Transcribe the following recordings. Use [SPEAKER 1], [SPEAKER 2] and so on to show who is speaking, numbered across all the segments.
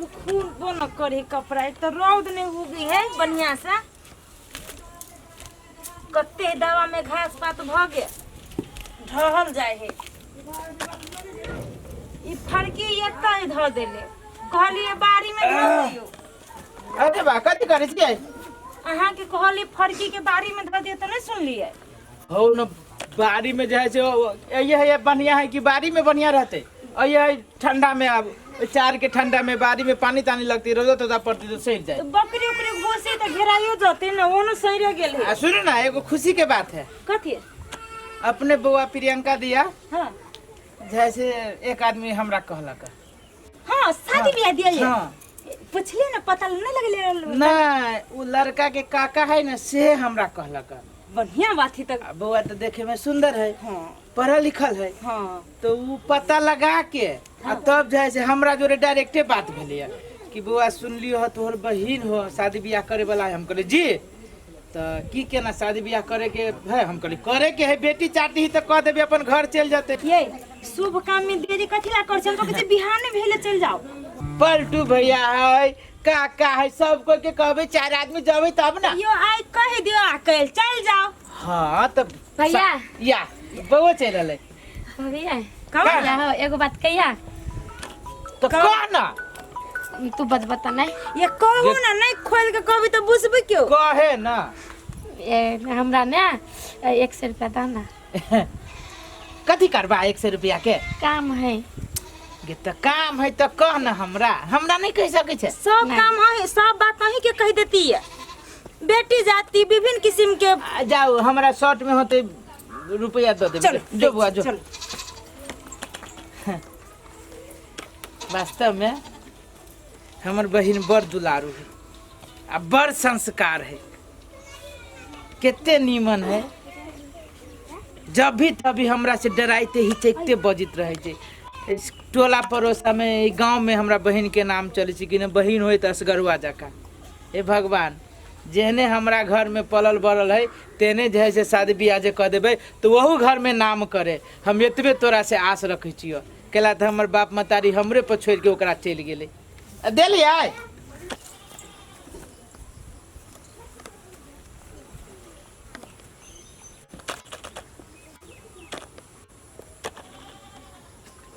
[SPEAKER 1] सुखूबो न करे कपड़ा। एक तो रौद नहीं उगी है बढ़िया से। कत्ते दवा में घास पात भगे ढहल जाए है। ई फड़की एता ही धर देले। कहलिए बारी में धर दियो।
[SPEAKER 2] अरे बा कथी करे छियै?
[SPEAKER 1] अहाँ के कहली फड़की के बारी में धर दियो तो नहीं सुन लिए।
[SPEAKER 2] हो न बारी में जाए से ये बढ़िया है कि बारी में बढ़िया रहते। और ये ठंडा में अब चार के ठंडा में बारी में पानी तानी लगती रोजा तोजा पड़ती तो सही जाए।
[SPEAKER 1] तो बकरी उकरी घोसी तो घेराइयो जाते न ओनो सही रह गेल है।
[SPEAKER 2] सुनो ना एगो खुशी के बात है।
[SPEAKER 1] कथी?
[SPEAKER 2] अपने बुआ प्रियंका दिया
[SPEAKER 1] हां
[SPEAKER 2] जैसे एक आदमी हमरा कहलक।
[SPEAKER 1] हां शादी ब्याह दिया ये।
[SPEAKER 2] हां
[SPEAKER 1] पूछले ना पता नहीं लगले।
[SPEAKER 2] ना वो लड़का के काका है ना से हमरा कहलक।
[SPEAKER 1] बढ़िया बात है। तक
[SPEAKER 2] बुआ तो देखे में सुंदर है।
[SPEAKER 1] हां
[SPEAKER 2] पढ़ा लिखल है।
[SPEAKER 1] हाँ
[SPEAKER 2] तो वो पता लगा के हाँ। तब जैसे हमरा जोरे डायरेक्टे बात भेलिए कि बुआ सुन लियो हो तोहर बहिन हो शादी ब्याह करे वाला है। हम कहले जी तो की केना शादी ब्याह करे के है? हम कहले करे के है बेटी चाहती ही तो कह देबे अपन घर चल जाते।
[SPEAKER 1] ये शुभ काम में देरी कथिला कर चल तो कहते बिहान में भेले चल जाओ।
[SPEAKER 2] पलटू भैया है काका है सब को के कहबे चार आदमी जाबे तब ना।
[SPEAKER 1] यो आई कह दियो आकल चल जाओ।
[SPEAKER 2] हां तब
[SPEAKER 3] भैया
[SPEAKER 2] या बउआ चल रहले।
[SPEAKER 3] भैया
[SPEAKER 1] कब
[SPEAKER 3] भैया हो एगो बात कहिया
[SPEAKER 2] तो कह ना
[SPEAKER 3] तू बता नहीं
[SPEAKER 1] ये कहू ना नहीं खोल के कहबी तो बुझबे क्यों?
[SPEAKER 2] कहे ना
[SPEAKER 3] हमरा ना 100 रुपया दाना
[SPEAKER 2] कथी करबा 100 रुपया के
[SPEAKER 3] काम है।
[SPEAKER 2] गे तो काम है तो कह ना हमरा नहीं कह सके छे।
[SPEAKER 1] सब काम है सब बात नहीं के कह देती है। बेटी जाती विभिन्न किस्म के
[SPEAKER 2] जाओ हमरा शर्ट में होते रुपया दो दे जो बुआ जो। वास्तव में हमर बहिन बड़ दुलारू है आ बड़ संस्कार है। कितने नीमन है। जब भी तभी हमरा से डराइते हिचकते बजित रहे छे। इस टोला पड़ोसा में गांव में हमरा बहिन के नाम चले छे कि न बहिन होय त असगरुआ जका। हे भगवान जेहने हमरा घर में पलल बढ़ल है तेने जे है से शादी ब्याह जे कह देबे तो वहू घर में नाम करे। हम एतबे तोरा से आस रखे छियो केला त हमर बाप मतारी हमरे पर छोड़ के ओकरा चल गेले। देलिए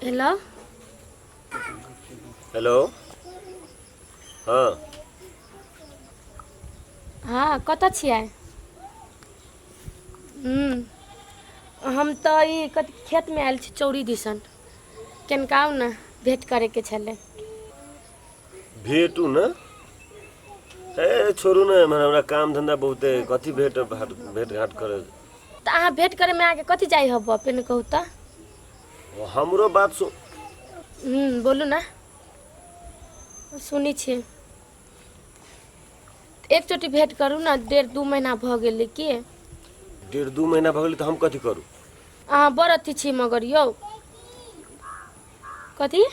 [SPEAKER 3] हेलो
[SPEAKER 4] हेलो हाँ
[SPEAKER 3] हाँ कत छियै? हम तो ई खेत में आयल छी चौरी दिसन केनकाउ ना भेंट करे के छले।
[SPEAKER 4] भेटू न ए छोड़ू न हमरा काम धंधा बहुते कथी भेट घाट करे।
[SPEAKER 3] तो अहाँ भेंट करे में आके कथी जाई हब अपन कहू तो?
[SPEAKER 4] हमरो बात सुन।
[SPEAKER 3] बोलू ना सुनी छी। एक चोटी भेंट करू ना 1.5-2 महीना भ गेल की।
[SPEAKER 4] 1.5-2 महीना भ गेल तो हम कथी करू?
[SPEAKER 3] अहाँ बड़ अथी छी मगर यौ कथी?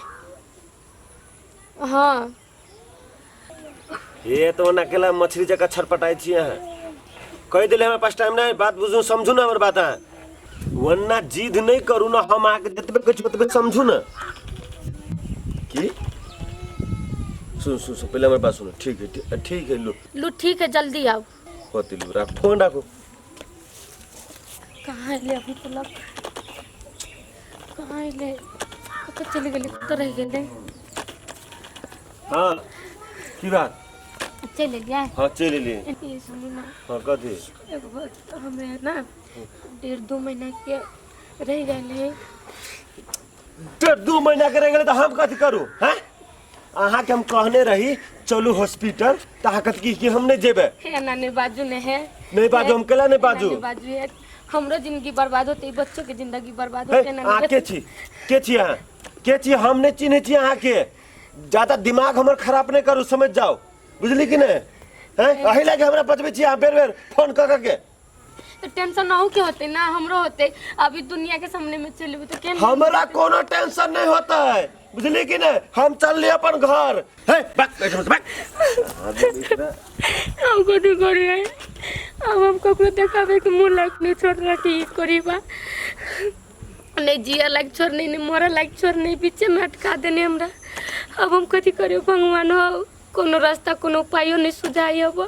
[SPEAKER 3] हाँ
[SPEAKER 4] ये तो अकेला मछली जका छटपटाई छी यहाँ कह दिले हमरा पास टाइम नहीं बात बुझू समझू ना हमर बात है वरना जिद नहीं करू ना हम आके जतबे कुछ ओतबे समझू ना की। सुन पहले हमारे बात सुनो। ठीक है लो
[SPEAKER 3] ठीक है जल्दी आओ।
[SPEAKER 4] होती लो रख फोन रखो।
[SPEAKER 3] कहाँ ले अभी तो लग कहाँ ले तो चले गए तो रह गए।
[SPEAKER 4] हाँ की बात?
[SPEAKER 3] चले गया
[SPEAKER 4] हाँ चले लिए।
[SPEAKER 3] ये सुनो ना
[SPEAKER 4] हाँ कथी?
[SPEAKER 3] एक बात हमें ना 1.5-2 महीना के रह गए।
[SPEAKER 4] 1.5-2 महीना के रह गए तो हम कथी करू हैं? अहाँ के हम कहने रही चलू हॉस्पिटल तो अहाँ कथी कि हम नहीं जेबे?
[SPEAKER 3] है ना नहीं बाजू ने है
[SPEAKER 4] नहीं बाजू हम केला नहीं बाजू।
[SPEAKER 3] बाजू है हमरो जिंदगी बर्बाद होते बच्चों के जिंदगी बर्बाद होते ना।
[SPEAKER 4] के छी अहाँ के छी हम नहीं चिन्हे छी अहाँ के। ज्यादा दिमाग हमर खराब नहीं करू समझ जाओ बुझली कि नहीं हैं? अही लगे हमरा बचबे छी अहाँ बेर फोन कर के।
[SPEAKER 3] तो टेंशन ना हो के होते ना हमरो होते अभी दुनिया के सामने में चलबे तो केन
[SPEAKER 4] हमरा कोनो टेंशन नहीं होता है बुझली कि नहीं। हम चल लिए अपन घर है
[SPEAKER 3] हम कथी करिए अब हम ककरो देखाबे के मुंह लायक नहीं छोड़ रखी करीबा नहीं जिया लायक छोड़ नहीं मरा लायक छोड़ नहीं पीछे में अटका देने हमरा अब हम कथी करियो भगवान हो कोनो रास्ता कोनो उपायो नहीं सुझाई अब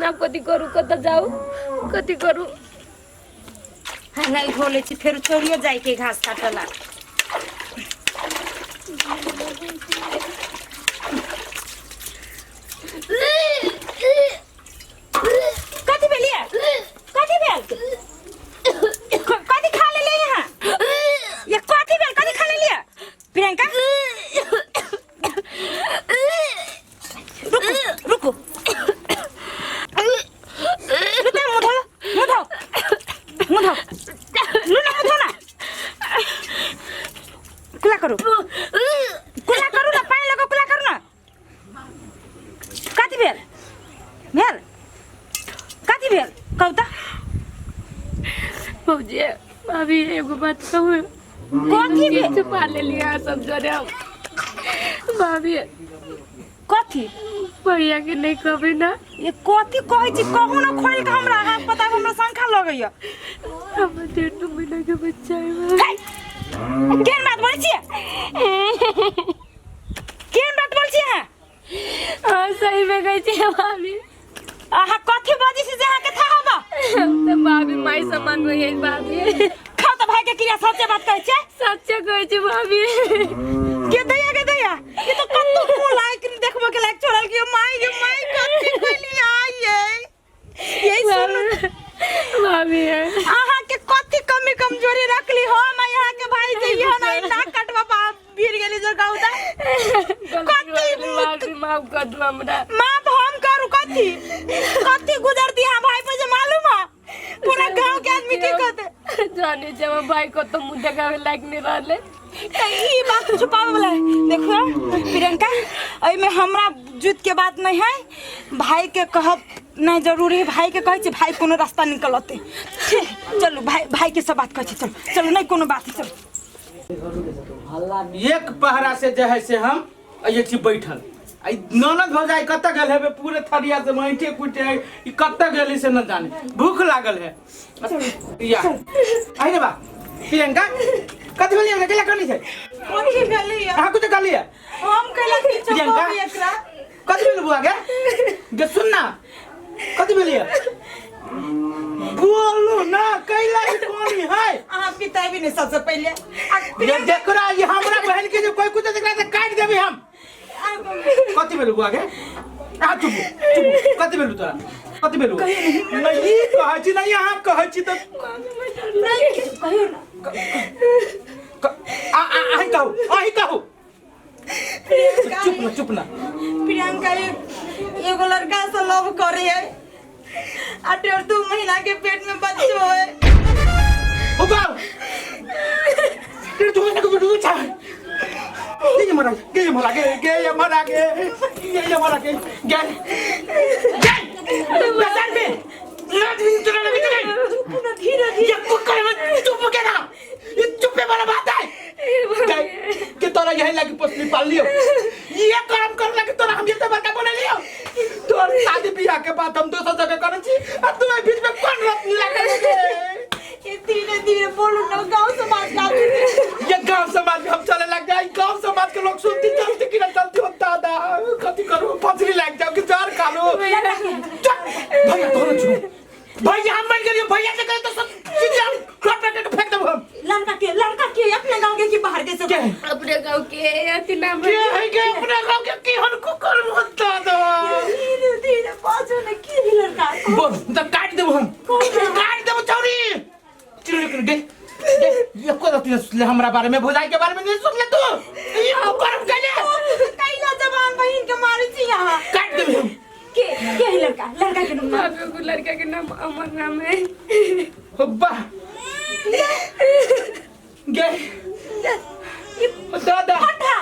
[SPEAKER 3] ना कथी करू कत जाऊ कथी करू
[SPEAKER 1] नहीं धो ले छी फिर छोड़ियो जाए के घास काटला कथी भेलिए कथी भेल कथी खा ले यहाँ ये कथी भेल कथी खा ले लिया प्रियंका रुको मुधो ना कुला करो ना पानी लगा कुला करो ना कथी भेल कहू त
[SPEAKER 3] भौजी अभी एगो बात कहूँ
[SPEAKER 1] कथी भेल
[SPEAKER 3] छुपा ले लिया सब जरे हम भाभी
[SPEAKER 1] कथी
[SPEAKER 3] बढ़िया के नहीं कहबे ना
[SPEAKER 1] ये कथी कहै छी कहू ना खोल के हमरा हाथ पता हमरा शंखा लगैया
[SPEAKER 3] हम 1.5 महीना के बच्चा है
[SPEAKER 1] केन बात बोलै छी
[SPEAKER 3] हां सही में कहै छी भाभी
[SPEAKER 1] आहा कथी बाजी से जहाँ के था हबा
[SPEAKER 3] तो भाभी माई समान में यही भाभी
[SPEAKER 1] खाओ तो भाई के क्रिया सच्चे बात कहै छै
[SPEAKER 3] सच्चे कहै छी भाभी
[SPEAKER 1] के दैया ये तो कत्तो को लाइक देखबो के लाइक छोड़ल के माई कथी कहली आइए यही सुन
[SPEAKER 3] भाभी
[SPEAKER 1] आहा के कथी कमी कमजोरी रखली हो मैं यहाँ के भाई जइयो ना ना कटवा पा भीड़ गेली जो गाउदा
[SPEAKER 3] कथी भाभी माफ कर दो हमरा
[SPEAKER 1] माफ हम करू कथी गुजरती है भाई पे जे मालूम है पूरा गांव के आदमी की कहते
[SPEAKER 3] जाने जब भाई को तो मुंह देखावे लायक नहीं रहले
[SPEAKER 1] ई बात छुपावे वाला है देखो प्रियंका एई में हमरा जुत के बात नहीं है भाई के कहब नहीं जरूरी है भाई के कहै छी भाई कोनो रास्ता निकलते चलो भाई के सब बात कहै छी चलो नहीं कोनो बात है चलो
[SPEAKER 2] एक पहरा से जो है से हम ये छी बैठल आई ननद हो जाए कत गेल है पूरे थरिया से मैठे कुटे ई कत गेली से न जाने भूख लागल है या आई रे बा प्रियंका कथि बोलिए केला करनी छै
[SPEAKER 1] कथी भेलै
[SPEAKER 2] हां कुछ कर लिया
[SPEAKER 1] हम कहला कि
[SPEAKER 2] प्रियंका
[SPEAKER 1] एकरा
[SPEAKER 2] कथि बोल बुआ गे सुन ना कथि बोलिए बोलो ना कैला कोनी है
[SPEAKER 1] अहाँ पिता भी नहीं सबसे पहले
[SPEAKER 2] ये देख रहा ये हमरा बहन के जो कोई कुछ देख रहा है काट देबे हम कथि बोलू बुआ गे आ चुप कथि बोलू तोरा कथि बोलू नहीं कहै छी नहीं अहाँ कहै छी त
[SPEAKER 1] नहीं कहियो ना
[SPEAKER 2] आही कहू चुप ना
[SPEAKER 1] प्रियंका एगो लड़का से लव करे है आ 1.5 महीना के पेट में बच्चो है
[SPEAKER 2] ओ बाऊ तेरे तो ना को दूर था ये मरा के बाजार में लाट भी चला लगे
[SPEAKER 1] पूरा धीरे
[SPEAKER 2] ये कुकर में चुप के ना ये चुपे वाला बात है कि तोरा यही लगी पसली पाल लियो ये काम कर लगे तोरा हम ये तो बड़का बना लियो तोर शादी ब्याह के बाद हम 200 जगह करन छी और तू बीच में कौन रत लगे
[SPEAKER 1] ये धीरे बोलो ना गांव समाज का
[SPEAKER 2] ये गांव समाज में हम चले लग जाए गांव समाज के लोग सुनती चलती कि ना चलती हो दादा कथी करू फसली लग जाओ कि जार खा लो भैया तोरा छू भैया हम मर गए भैया से कहे तो सब चीज हम खट पे फेंक दब हम
[SPEAKER 1] लड़का के अपने गांव के कि बाहर के से
[SPEAKER 3] अपने गांव के अति नाम
[SPEAKER 2] के है के अपने गांव के की हन को कर होता दो
[SPEAKER 1] धीरे बाजू ने की लड़का
[SPEAKER 2] बोल तो काट देब हम काट देब चौरी चिल्ले दे ये को तो हमरा बारे में भुजाई के बारे में नहीं सुन ले तू ये करम कले
[SPEAKER 1] कैला जवान बहन के मारे छी यहां
[SPEAKER 2] काट देब हम
[SPEAKER 1] के लड़का के नाम
[SPEAKER 3] भाभी को लड़का के नाम अमर नाम है
[SPEAKER 2] हब्बा गे दादा
[SPEAKER 1] हटा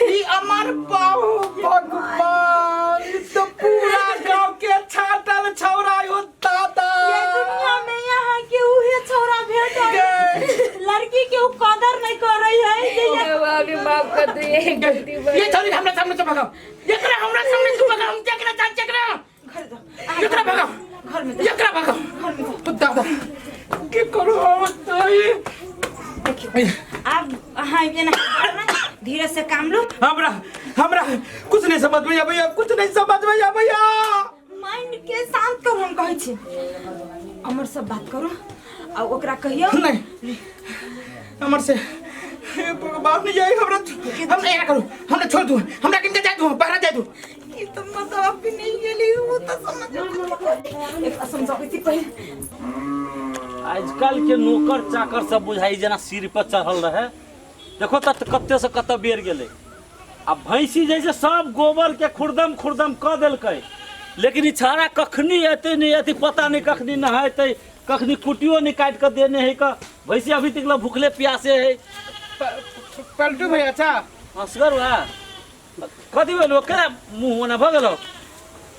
[SPEAKER 2] ई अमर पाओ भगवान तो पूरा गांव के छाटल छौरा हो दादा
[SPEAKER 1] ये दुनिया में यहाँ के उहे छोरा भेट लड़की के उ कदर नहीं कर रही है
[SPEAKER 3] भाभी माफ कर दो ये गलती
[SPEAKER 2] ये छोरी हमरा सामने से भगाओ एकरा हमरा सामने से भगाओ हम देखना चाह चकरा
[SPEAKER 1] घर जा
[SPEAKER 2] एकरा भगाओ
[SPEAKER 1] घर में
[SPEAKER 2] एकरा भगाओ
[SPEAKER 1] घर में
[SPEAKER 2] तो दादा के करो ताई
[SPEAKER 1] देखियो अब हाँ ये ना धीरे से काम लो।
[SPEAKER 2] हमरा हमरा कुछ नहीं समझ में भैया, कुछ नहीं समझ में भैया।
[SPEAKER 1] माइंड के शांत करो, हम कहै छी अमर से बात करो आ ओकरा कहियो
[SPEAKER 2] नहीं अमर से बात नहीं जाए। हमरा हम क्या करूं, हमरा छोड़ दो, हमरा किनके जाए दो, बाहर जाए दो।
[SPEAKER 1] ये तो मतलब भी नहीं गेली, वो तो समझ एक समझाबै छी पहले।
[SPEAKER 5] आजकल के नौकर चाकर सब बुझाई जना सिर पर चढ़ल रहे। देखो त कत्ते से कत्ते बेर गेले। अब भैंसी जैसे सब गोबर के खुरदम खुरदम क देलकै, लेकिन ई छाड़ा कखनी एते नहीं एते पता नहीं, कखनी नहाते, कखनी कुटियो नहीं काट के देने है का। भैंसी अभी तक भूखले प्यासे है।
[SPEAKER 2] पलटू भैया अच्छा
[SPEAKER 5] असगर हुआ कथी भेलो, के मुंह होना भ गेलो।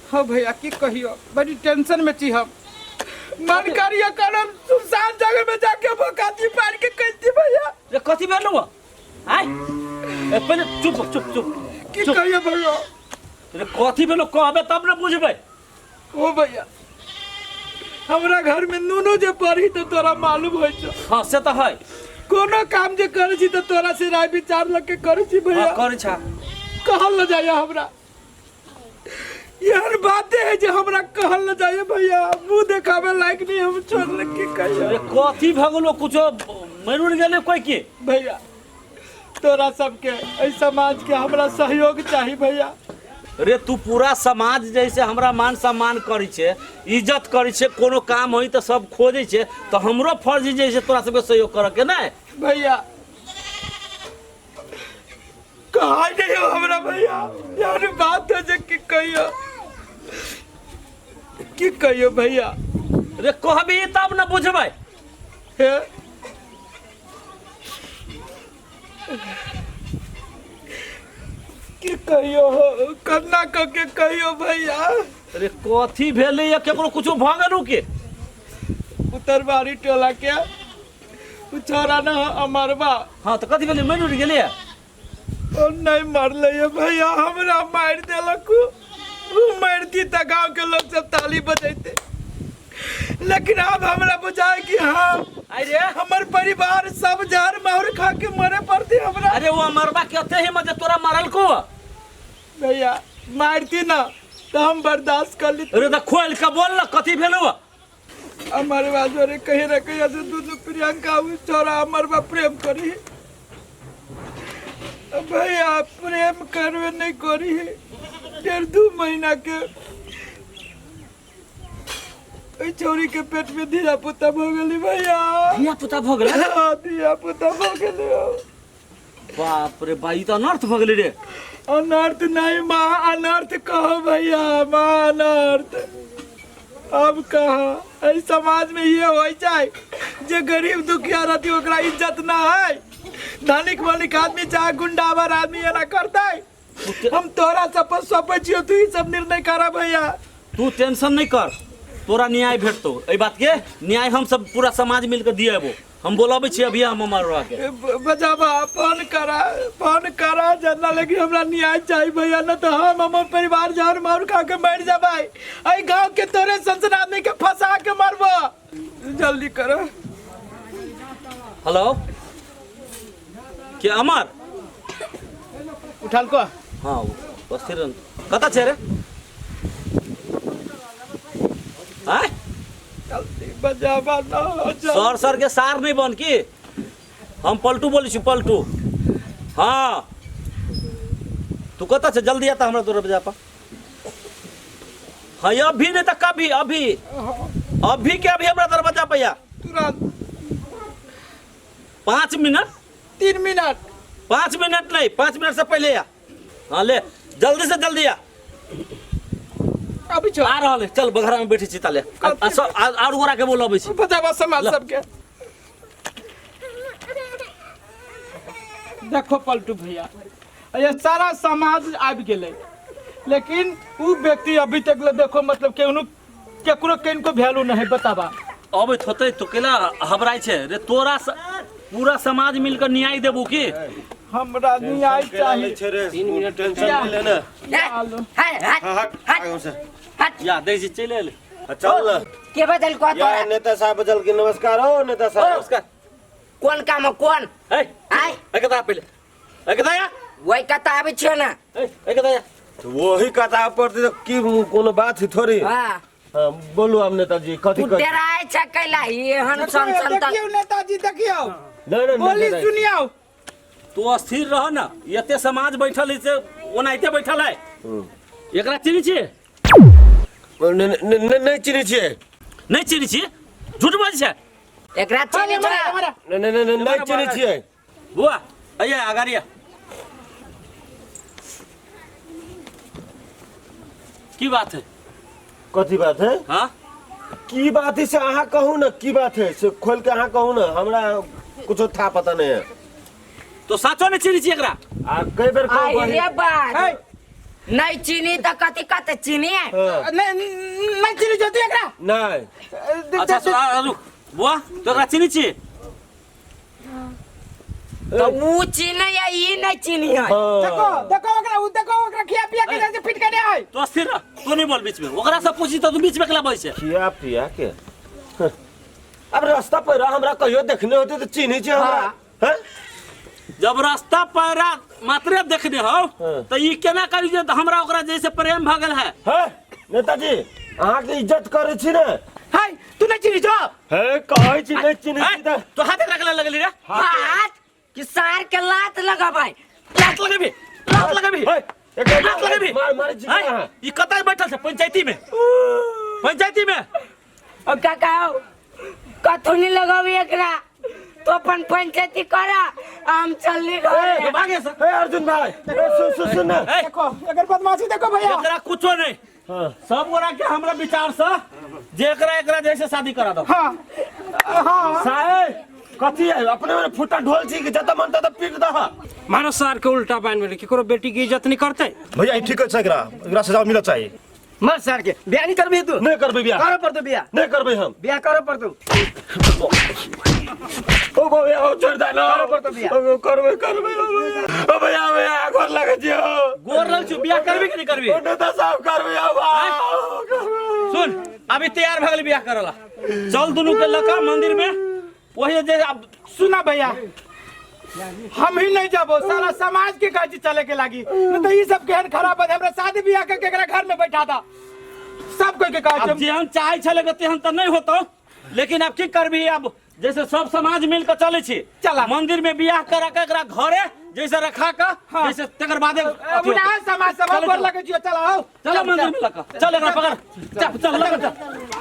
[SPEAKER 2] हो भैया की कहियो, बड़ी टेंशन में छी हम। मन करियो करम सुनसान जगह में जाके भोकाती पार के कहती भैया।
[SPEAKER 5] रे कथी भेलो आय ए पहले चुप चुप चुप
[SPEAKER 2] की कहियो भैया।
[SPEAKER 5] रे कथी भेलो कहबे तब न बुझबै।
[SPEAKER 2] ओ भैया हमरा घर में नूनो जे पढ़ी तो तोरा मालूम होय छ।
[SPEAKER 5] हां से त है,
[SPEAKER 2] कोनो काम जे करे छी तो तोरा से राय विचार लग के करे छी भैया।
[SPEAKER 5] हां करे छा,
[SPEAKER 2] कहल न जाए हमरा। यार बातें है जो हमरा कहल न जाए भैया, मुंह देखावे लायक नहीं हम छोड़ के कहियो।
[SPEAKER 5] रे कथी भगलो कुछो मरुड़ गेले कोई के।
[SPEAKER 2] भैया तोरा सबके ए समाज के हमरा सहयोग चाहिए भैया।
[SPEAKER 5] रे तू पूरा समाज जैसे हमरा मान सम्मान करी छे, इज्जत करी छे, कोनो काम होई तो सब खोजे छे, तो हमरो फर्ज जैसे तोरा सबके सहयोग करे के ना
[SPEAKER 2] भैया। कहा नहीं हो हमरा भैया, यार बात है जे की कहियो भैया।
[SPEAKER 5] रे कहबी तब न बुझबै।
[SPEAKER 2] हे की कहियो करना के कहियो भैया।
[SPEAKER 5] रे कथी भेले या केकरो कुछो भ गेलु के।
[SPEAKER 2] उतरबाड़ी टोला के छोरा न अमरबा।
[SPEAKER 5] हां तो कथी भेले मरुड़ गेले।
[SPEAKER 2] ओ नहीं मरले भैया, हमरा मार देलक। उ मारती त गांव के लोग सब ताली बजाते, लेकिन अब हमरा बुझाए कि हाँ
[SPEAKER 5] अरे
[SPEAKER 2] हमर परिवार सब जहर मार खा के मरे पड़ती हमरा।
[SPEAKER 5] अरे वो मरबा कहते ही मजे तोरा मारल को
[SPEAKER 2] भैया। मारती ना तो हम बर्दाश्त कर ली।
[SPEAKER 5] अरे तो खोल के बोल ना कथी भेलो।
[SPEAKER 2] हमारे बाजोरे कहीं न कहीं से दूध प्रियंका उ छोरा अमरबा प्रेम करी भैया। प्रेम करवे नहीं करी, 1.5 महीना के छोरी के पेट में धिया पुता भ गेली भैया।
[SPEAKER 5] धिया पुता भ गेल।
[SPEAKER 2] धिया पुता भ गेली।
[SPEAKER 5] बाप रे भाई तो अनर्थ भ गेली रे।
[SPEAKER 2] अनर्थ नहीं माँ अनर्थ कहो भैया, माँ अनर्थ। अब कहा इस समाज में ये हो जाए जे गरीब दुखिया रहती ओकरा इज्जत ना है। धनिक मनिक आदमी चाहे गुंडावर आदमी ये ना करता है। हम तोरा सब सपै छियो, तू ही सब निर्णय करा भैया।
[SPEAKER 5] तू टेंशन नहीं कर, तोरा न्याय भेटतो। ए बात के न्याय हम सब पूरा समाज मिलकर दिएबो। हम बोलाबे छी अभी हम मरवा के
[SPEAKER 2] बजाबा फोन करा जना लगी हमरा न्याय चाहिए भैया। न तो हम हमर परिवार जान मार खा के मर जाबै। ए गांव के तोरे संसन आदमी के फंसा के मारबो। जल्दी करो।
[SPEAKER 5] हेलो के अमर
[SPEAKER 2] उठाल को।
[SPEAKER 5] हाँ अस्थिर कता छे रे। आय
[SPEAKER 2] जल्दी बजाबा ना
[SPEAKER 5] सर के सार नहीं बन की। हम पलटू बोली छी पलटू। हाँ तू कता छे जल्दी आता हमरा तोरा बजा पा। हाँ अभी नहीं तो कभी अभी के अभी हमरा दरवाजा पैया
[SPEAKER 2] तुरंत
[SPEAKER 5] 5 मिनट
[SPEAKER 2] 3 मिनट
[SPEAKER 5] 5 मिनट नहीं 5 मिनट से पहले आ। हाँ ले जल्दी से जल्दी आ।
[SPEAKER 2] अभी चल
[SPEAKER 5] आ रहा है, चल बघरा में बैठी छी ताले। और गोरा के बोलबे छी
[SPEAKER 2] बजाबा समाज सबके। देखो पलटू भैया ये सारा समाज आबि गेले, लेकिन वो व्यक्ति अभी तक ले देखो मतलब केकरो केनको वैल्यू नहीं बताबा।
[SPEAKER 5] अब होते तो केला हबराई छे रे। तोरा पूरा समाज मिलकर न्याय देबू की।
[SPEAKER 2] हमरा न्याय चाहिए।
[SPEAKER 4] 3 मिनट टेंशन नहीं लेना।
[SPEAKER 5] या दे जी चले ले।
[SPEAKER 4] चल ना
[SPEAKER 6] के बदल को
[SPEAKER 4] या नेता साहब बदल के नमस्कार हो नेता साहब।
[SPEAKER 5] नमस्कार।
[SPEAKER 6] कौन काम हो कौन
[SPEAKER 5] ए
[SPEAKER 6] आय
[SPEAKER 5] एकता पहले एकदा या
[SPEAKER 6] वही कता आबै छियो ना
[SPEAKER 5] एकदा या
[SPEAKER 4] तो वही कथा पड़ते तो की कोनो बात है थोड़ी
[SPEAKER 6] हां
[SPEAKER 4] हाँ, बोलू हम नेताजी कथी
[SPEAKER 6] तू
[SPEAKER 4] कर
[SPEAKER 6] डराय छ कैला एहन सन सन त
[SPEAKER 2] देखियो नेताजी देखियो
[SPEAKER 4] नहीं
[SPEAKER 2] बोली सुनियो
[SPEAKER 5] तू स्थिर रह ना एते समाज बैठल है से ओनाइते बैठल है एकरा चिन्ह छियै
[SPEAKER 4] नहीं चिन्ह छियै
[SPEAKER 5] नहीं चिन्ह छियै झूठ बाजै छै
[SPEAKER 6] एकरा चिन्ह छ
[SPEAKER 4] नहीं चिन्ह छियै
[SPEAKER 5] बुआ आइए अगाड़िया की बात है
[SPEAKER 4] कथी बात है
[SPEAKER 5] हाँ
[SPEAKER 4] की बात है से अहाँ कहू ना की बात है से खोल के अहाँ कहू ना हमरा कुछो था पता नहीं है
[SPEAKER 5] तो साचो ने चिन्ह छियै एकरा
[SPEAKER 4] आ कई बेर
[SPEAKER 6] आई
[SPEAKER 4] कहू
[SPEAKER 6] रे बात नहीं चिनी त कथी कते चिनी
[SPEAKER 2] नहीं चिन्ह जोती एकरा
[SPEAKER 4] नहीं
[SPEAKER 5] अच्छा रुक बुआ तो एकरा चिन्ह छियै
[SPEAKER 6] तो ऊ चिनी या ई नहीं चिनी है
[SPEAKER 2] देखो देखो ओकरा खिया पिया के जैसे फिट करने है
[SPEAKER 5] तो स्थिर रह तू नहीं बोल बीच में ओकरा से पूछी तो तू बीच में केला बोल छै
[SPEAKER 4] खिया पिया के अब रास्ता पर हमरा कहियो देखने होते तो चिन्ह छियै हमरा हैं
[SPEAKER 5] जब रास्ता पैरा मात्रे देखने हो तो ई केना करी जे हमरा ओकरा जैसे प्रेम भ गेल है
[SPEAKER 4] हैं नेताजी अहाँ के इज्जत करे छी ना
[SPEAKER 2] हाय तू नहीं चिन्ह जो
[SPEAKER 4] है कहै छी नहीं चिन्ह छी त
[SPEAKER 5] तो हाथ एकरा केला लगली रे
[SPEAKER 6] हाथ कि सार के लात लगाबै
[SPEAKER 5] लात लगेबी लात लगेबी लात लगेबी
[SPEAKER 4] मार मार जी
[SPEAKER 5] हैं? ई कतय बैठल छै पंचायती में पंचायती में
[SPEAKER 6] ओ काका कथु नहीं लगाबै एकरा तो अपन पंचायती करा हम चलली
[SPEAKER 5] तो भागे से
[SPEAKER 4] ए अर्जुन भाई सुन ना
[SPEAKER 5] ए,
[SPEAKER 2] देखो अगर बदमाशी देखो भैया
[SPEAKER 5] एकरा कुछो नहीं
[SPEAKER 4] हाँ।
[SPEAKER 5] सब गोरा के हमरा विचार से जे एकरा जैसे शादी करा दो
[SPEAKER 2] हां हां
[SPEAKER 4] साहेब कथी है अपने में फुटा ढोल छी कि जत मन तत पीट दह
[SPEAKER 7] मानव सर के उल्टा बाइन में केकरो बेटी के इज्जत नहीं करते
[SPEAKER 8] भैया ई ठीक छै एकरा सजा मिलत चाहिए
[SPEAKER 2] मर सर के बियाह नहीं करबी तू
[SPEAKER 4] नहीं करबे बियाह
[SPEAKER 2] करो पर तू बियाह
[SPEAKER 4] नहीं करबे हम
[SPEAKER 2] बियाह करो पर तू
[SPEAKER 4] ओ भैया ओ छोड़ दे ना
[SPEAKER 2] करो पर तो बियाह।
[SPEAKER 4] ओ करबे ओ भैया भैया गोर लगे जियो
[SPEAKER 5] गोर लग छु बियाह करबी कि नहीं करबी
[SPEAKER 4] ओने त सब करबे अब
[SPEAKER 5] सुन अभी तैयार भ गेल बियाह करला चल दुनू के लका मंदिर में वही जे अब
[SPEAKER 2] सुना भैया हम ही नहीं जाबो सारा समाज के काज चले के लागी नहीं तो ये सब केहन खराब है हमरा शादी बियाह के केकरा घर में बैठा था सब कोई के काज
[SPEAKER 5] अब जे हम चाहे छले गते हम त नहीं होतो लेकिन अब की करबी अब जैसे सब समाज मिल के चले छी
[SPEAKER 2] चला।
[SPEAKER 5] मंदिर में बियाह करा के एकरा घरे जैसे रखा का जैसे तकर बादे
[SPEAKER 2] अपना समाज सब
[SPEAKER 5] चलो,
[SPEAKER 2] पर
[SPEAKER 5] चलो।
[SPEAKER 2] लगे जियो चलो आओ
[SPEAKER 5] चलो मंदिर में लका चल एकरा पकड़ चल लगा चल